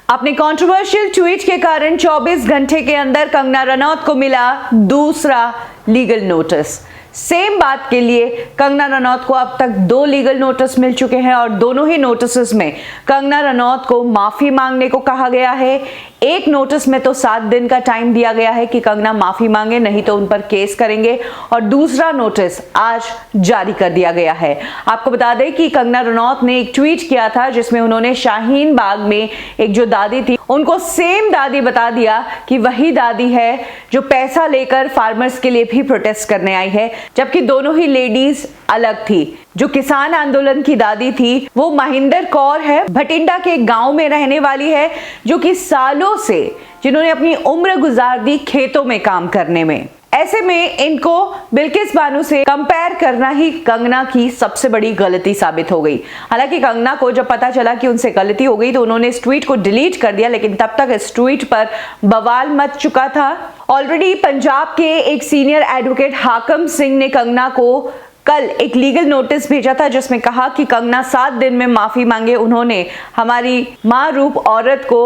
अपने controversial tweet के कारण 24 घंटे के अंदर कंगना रनौत को मिला दूसरा लीगल नोटिस। सेम बात के लिए कंगना रनौत को अब तक 2 लीगल नोटिस मिल चुके हैं और दोनों ही नोटिस में कंगना रनौत को माफी मांगने को कहा गया है। एक नोटिस में तो 7 दिन का टाइम दिया गया है कि कंगना माफी मांगे, नहीं तो उन पर केस करेंगे, और दूसरा नोटिस आज जारी कर दिया गया है। आपको बता दें कि कंगना रनौत ने एक ट्वीट किया था जिसमें उन्होंने शाहीन बाग में एक जो दादी थी उनको सेम दादी बता दिया कि वही दादी है जो पैसा लेकर फार्मर्स के लिए भी प्रोटेस्ट करने आई है, जबकि दोनों ही लेडीज अलग थी। जो किसान आंदोलन की दादी थी वो महिंदर कौर है, भटिंडा के गांव में रहने वाली है, जो कि सालों से जिन्होंने अपनी उम्र गुजार दी खेतों में काम करने में। ऐसे में इनको बिल्किस बानो से कंपेयर करना ही कंगना की सबसे बड़ी गलती साबित हो गई। हालांकि कंगना को जब पता चला कि उनसे गलती हो गई तो उन्होंने इस ट्वीट को डिलीट कर दिया, लेकिन तब तक इस ट्वीट पर बवाल मच चुका था। ऑलरेडी पंजाब के एक सीनियर एडवोकेट हाकम सिंह ने कंगना को कल एक लीगल नोटिस भेजा था जिसमें कहा कि कंगना 7 दिन में माफी मांगे। उन्होंने हमारी मां रूप औरत को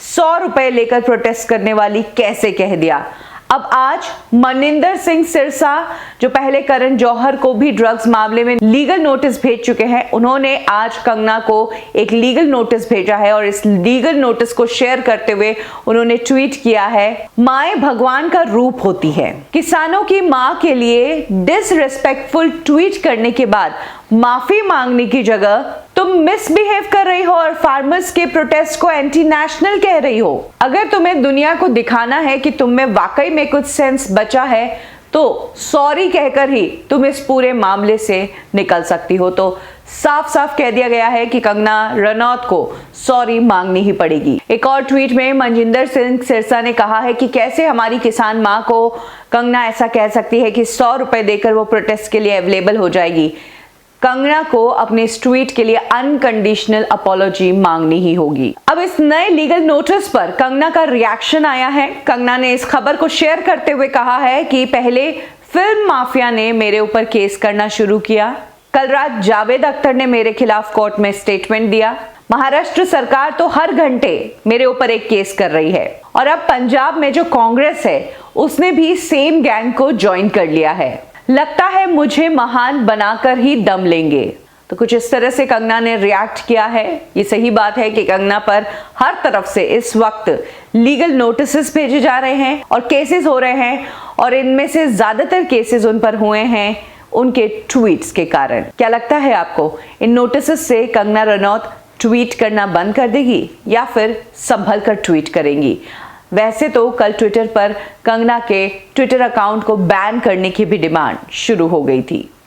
100 रुपए लेकर प्रोटेस्ट करने वाली कैसे कह दिया। अब आज मनिंदर सिंह सिरसा, जो पहले करण जौहर को भी ड्रग्स मामले में लीगल नोटिस भेज चुके हैं, उन्होंने आज कंगना को एक लीगल नोटिस भेजा है और इस लीगल नोटिस को शेयर करते हुए उन्होंने ट्वीट किया है, माएं भगवान का रूप होती है। किसानों की मां के लिए डिसरिस्पेक्टफुल ट्वीट करने के बाद माफी मांगने की जगह तुम मिसबिहेव कर रही हो और फार्मर्स के प्रोटेस्ट को एंटी नेशनल कह रही हो। अगर तुम्हें दुनिया को दिखाना है कि तुम में वाकई में कुछ सेंस बचा है तो सॉरी कहकर ही तुम इस पूरे मामले से निकल सकती हो। तो साफ साफ कह दिया गया है कि कंगना रनौत को सॉरी मांगनी ही पड़ेगी। एक और ट्वीट में मनजिंदर सिंह सिरसा ने कहा है कि कैसे हमारी किसान मां को कंगना ऐसा कह सकती है कि 100 रुपए देकर वो प्रोटेस्ट के लिए अवेलेबल हो जाएगी। कंगना को अपने इस ट्वीट के लिए अनकंडीशनल अपॉलॉजी मांगनी ही होगी। अब इस नए लीगल नोटिस पर कंगना का रिएक्शन आया है। कंगना ने इस खबर को शेयर करते हुए कहा है कि पहले फिल्म माफिया ने मेरे ऊपर केस करना शुरू किया, कल रात जावेद अख्तर ने मेरे खिलाफ कोर्ट में स्टेटमेंट दिया, महाराष्ट्र सरकार तो हर घंटे मेरे ऊपर एक केस कर रही है, और अब पंजाब में जो कांग्रेस है उसने भी सेम गैंग को ज्वाइन कर लिया है, लगता है मुझे महान बनाकर ही दम लेंगे। तो कुछ इस तरह से कंगना ने रिएक्ट किया है। ये सही बात है कि कंगना पर हर तरफ से इस वक्त लीगल नोटिसेस भेजे जा रहे हैं और केसेस हो रहे हैं, और इनमें से ज्यादातर केसेस उन पर हुए हैं उनके ट्वीट्स के कारण। क्या लगता है आपको, इन नोटिसेस से कंगना रनौत ट्वीट करना बंद कर देगी या फिर संभल कर ट्वीट करेंगी? वैसे तो कल ट्विटर पर कंगना के ट्विटर अकाउंट को बैन करने की भी डिमांड शुरू हो गई थी।